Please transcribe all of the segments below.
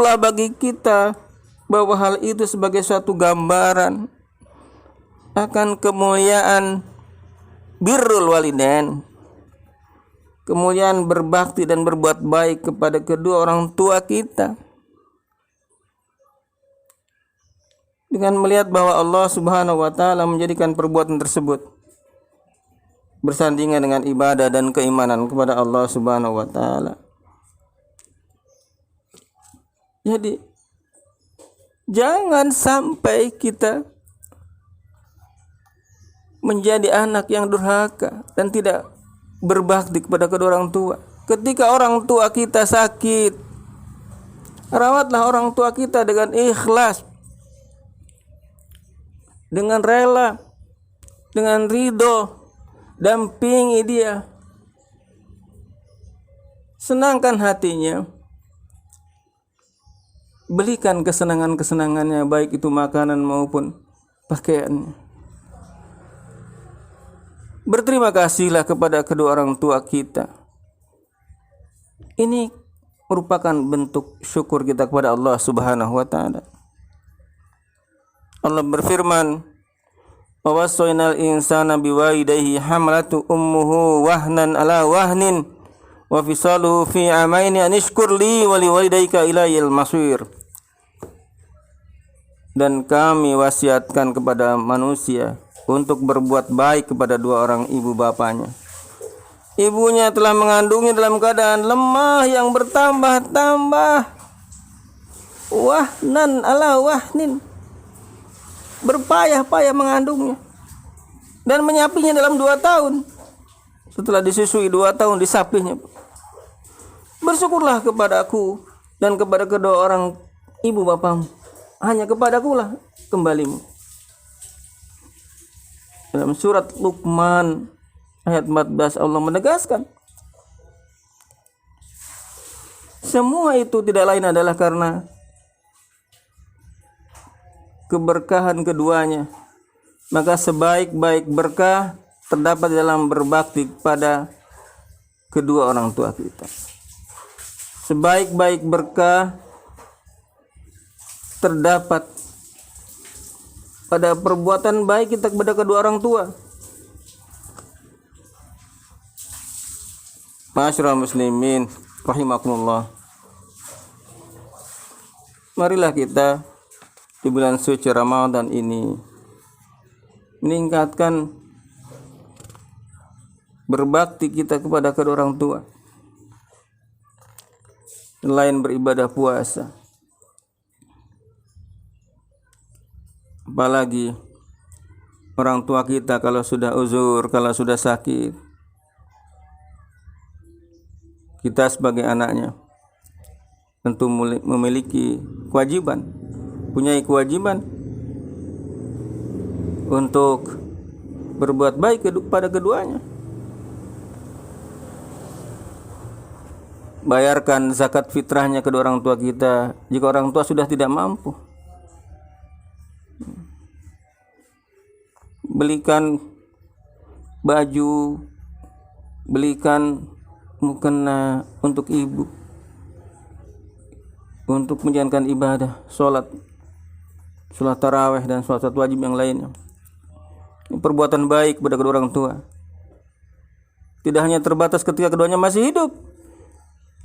tua bagi kita, bahwa hal itu sebagai suatu gambaran akan kemuliaan birrul walidain, kemuliaan berbakti dan berbuat baik kepada kedua orang tua kita. Dengan melihat bahwa Allah Subhanahu wa taala menjadikan perbuatan tersebut bersandingan dengan ibadah dan keimanan kepada Allah Subhanahu wa taala. Jadi jangan sampai kita menjadi anak yang durhaka dan tidak berbakti kepada kedua orang tua. Ketika orang tua kita sakit, rawatlah orang tua kita dengan ikhlas, dengan rela, dengan ridho, dampingi dia, senangkan hatinya, belikan kesenangan-kesenangannya, baik itu makanan maupun pakaiannya. Berterima kasihlah kepada kedua orang tua kita. Ini merupakan bentuk syukur kita kepada Allah Subhanahu wa taala. Allah berfirman, "Wa wassaynal insana biwalidayhi hamlatu ummuhu wahnan ala wahnin wa fisaluhu fi amaini an ishkur li wa liwalidayka ilayil masir." Dan kami wasiatkan kepada manusia untuk berbuat baik kepada dua orang ibu bapanya. Ibunya telah mengandungnya dalam keadaan lemah yang bertambah-tambah, wahnan ala wahnin, berpayah-payah mengandungnya dan menyapinya dalam 2 tahun. Setelah disusui 2 tahun disapinya. Bersyukurlah kepadaku dan kepada kedua orang ibu bapamu, hanya kepadakulah kembalimu. Dalam surat Luqman ayat 14 Allah menegaskan, semua itu tidak lain adalah karena keberkahan keduanya. Maka sebaik-baik berkah terdapat dalam berbakti kepada kedua orang tua kita. Sebaik-baik berkah terdapat pada perbuatan baik kita kepada kedua orang tua. Ma'asyiral muslimin rahimakumullah. Marilah kita di bulan suci Ramadan ini meningkatkan berbakti kita kepada kedua orang tua. Selain beribadah puasa, apalagi orang tua kita kalau sudah uzur, kalau sudah sakit, kita sebagai anaknya tentu memiliki kewajiban, punya kewajiban untuk berbuat baik kepada keduanya. Bayarkan zakat fitrahnya kedua orang tua kita jika orang tua sudah tidak mampu. Belikan baju, belikan mukena untuk ibu, untuk menjalankan ibadah, sholat tarawih dan sholat wajib yang lainnya. Ini perbuatan baik kepada kedua orang tua. Tidak hanya terbatas ketika keduanya masih hidup,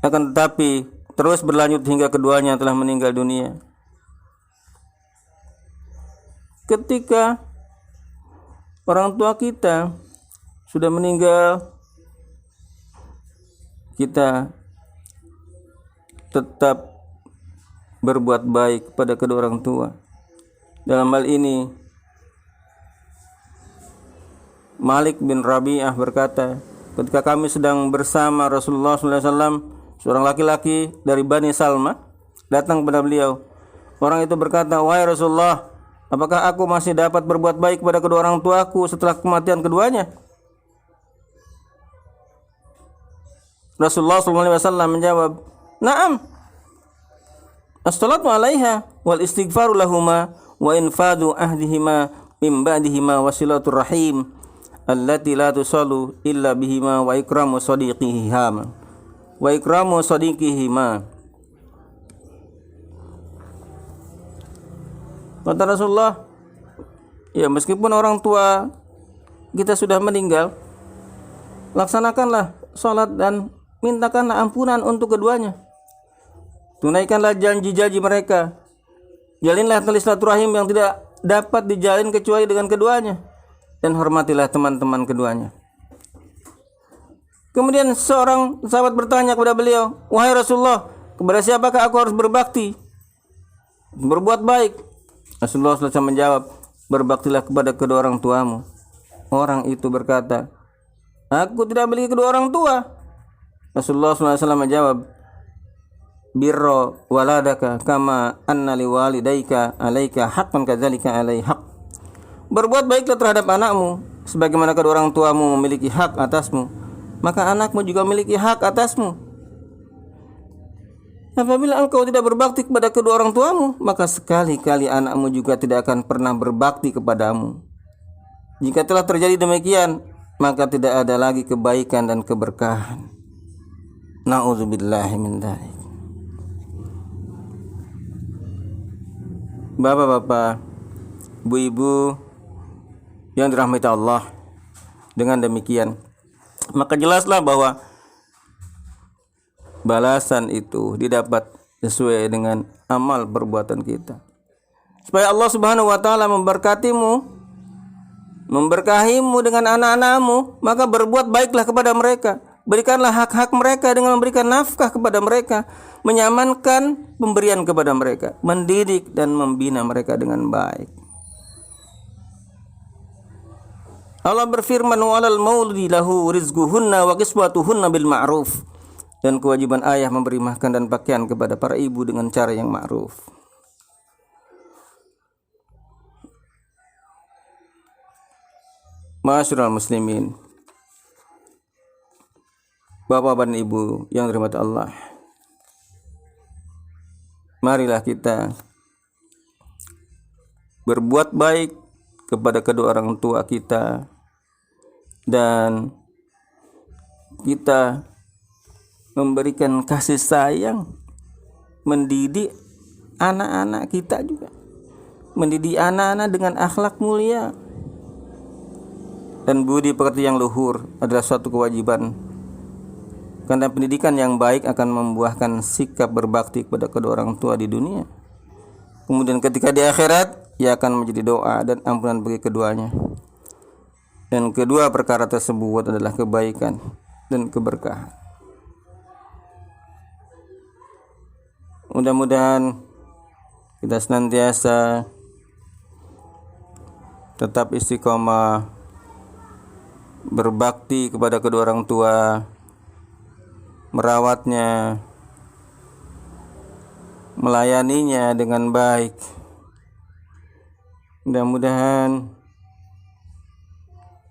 akan tetapi terus berlanjut hingga keduanya telah meninggal dunia. Ketika orang tua kita sudah meninggal, kita tetap berbuat baik kepada kedua orang tua. Dalam hal ini Malik bin Rabi'ah berkata, ketika kami sedang bersama Rasulullah SAW, seorang laki-laki dari Bani Salma datang kepada beliau. Orang itu berkata, "Wahai Rasulullah, apakah aku masih dapat berbuat baik kepada kedua orang tuaku setelah kematian keduanya?" Rasulullah SAW menjawab, "Na'am. As-salatu 'alaiha wal istighfaru lahuma wa infadu ahdihima min ba'dihima wasilatur rahim allati la tusallu illa bihima wa ikramu sadiqihima." Kata Rasulullah, ya meskipun orang tua kita sudah meninggal, laksanakanlah sholat dan mintakanlah ampunan untuk keduanya. Tunaikanlah janji-janji mereka. Jalinlah tali silaturahim yang tidak dapat dijalin kecuali dengan keduanya. Dan hormatilah teman-teman keduanya. Kemudian seorang sahabat bertanya kepada beliau, wahai Rasulullah, kepada siapakah aku harus berbakti? Berbuat baik. Rasulullah SAW menjawab, berbaktilah kepada kedua orang tuamu. Orang itu berkata, aku tidak memiliki kedua orang tua. Rasulullah SAW menjawab, birro waladaka kama anna liwalidayka alaika haqqan kadzalika alai haqq. Berbuat baiklah terhadap anakmu sebagaimana kedua orang tuamu memiliki hak atasmu, maka anakmu juga memiliki hak atasmu. Apabila engkau tidak berbakti kepada kedua orang tuamu, maka sekali-kali anakmu juga tidak akan pernah berbakti kepadamu. Jika telah terjadi demikian, maka tidak ada lagi kebaikan dan keberkahan. Na'udzubillahi min dzalik. Bapak-bapak, ibu-ibu yang dirahmati Allah, dengan demikian maka jelaslah bahwa balasan itu didapat sesuai dengan amal perbuatan kita. Supaya Allah Subhanahu wa taala memberkahimu dengan anak-anakmu, maka berbuat baiklah kepada mereka. Berikanlah hak-hak mereka dengan memberikan nafkah kepada mereka, menyamankan pemberian kepada mereka, mendidik dan membina mereka dengan baik. Allah berfirman, "Walal mauludi lahu rizquhunna wa kiswatuhunna bil ma'ruf." Dan kewajiban ayah memberi makan dan pakaian kepada para ibu dengan cara yang ma'ruf. Ma'asyiral muslimin, Bapak dan Ibu yang dirahmati Allah, marilah kita berbuat baik kepada kedua orang tua kita, dan kita memberikan kasih sayang, mendidik anak-anak kita juga, mendidik anak-anak dengan akhlak mulia dan budi pekerti yang luhur adalah suatu kewajiban. Karena pendidikan yang baik akan membuahkan sikap berbakti kepada kedua orang tua di dunia. Kemudian ketika di akhirat, ia akan menjadi doa dan ampunan bagi keduanya. Dan kedua perkara tersebut adalah kebaikan dan keberkahan. Mudah-mudahan kita senantiasa tetap istiqomah berbakti kepada kedua orang tua, merawatnya, melayaninya dengan baik. Mudah-mudahan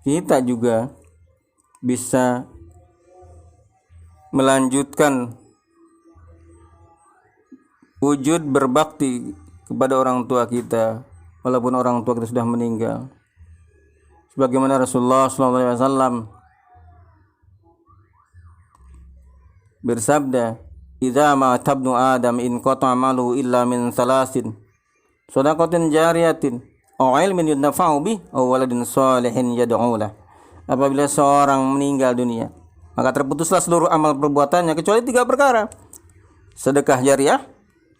kita juga bisa melanjutkan wujud berbakti kepada orang tua kita walaupun orang tua kita sudah meninggal. Sebagaimana Rasulullah SAW bersabda, "Idza ma tabnu Adam in qata amalu illa min salasin, shadaqatin jariyatin, aw ilmin yunfa'u bih, aw waladin shalihin yad'u lah." Apabila seorang meninggal dunia, maka terputuslah seluruh amal perbuatannya kecuali 3 perkara. Sedekah jariah,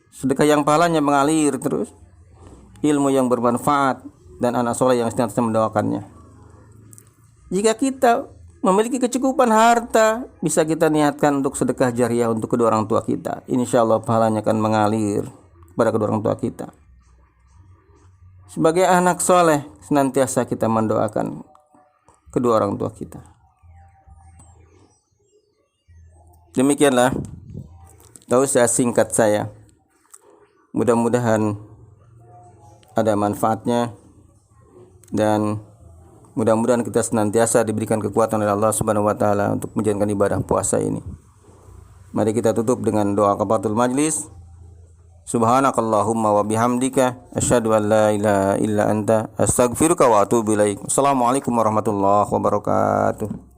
sedekah yang pahalanya mengalir terus, ilmu yang bermanfaat, dan anak soleh yang senantiasa mendoakannya. Jika kita memiliki kecukupan harta, bisa kita niatkan untuk sedekah jariah untuk kedua orang tua kita. Insya Allah pahalanya akan mengalir kepada kedua orang tua kita. Sebagai anak soleh, senantiasa kita mendoakan kedua orang tua kita. Demikianlah tausiah singkat saya. Mudah-mudahan ada manfaatnya, dan mudah-mudahan kita senantiasa diberikan kekuatan oleh Allah Subhanahu wa taala untuk menjalankan ibadah puasa ini. Mari kita tutup dengan doa kafaratul majlis. Subhanakallahumma wa bihamdika asyhadu an la ilaha illa anta astaghfiruka wa atubu ilaik. Assalamualaikum warahmatullahi wabarakatuh.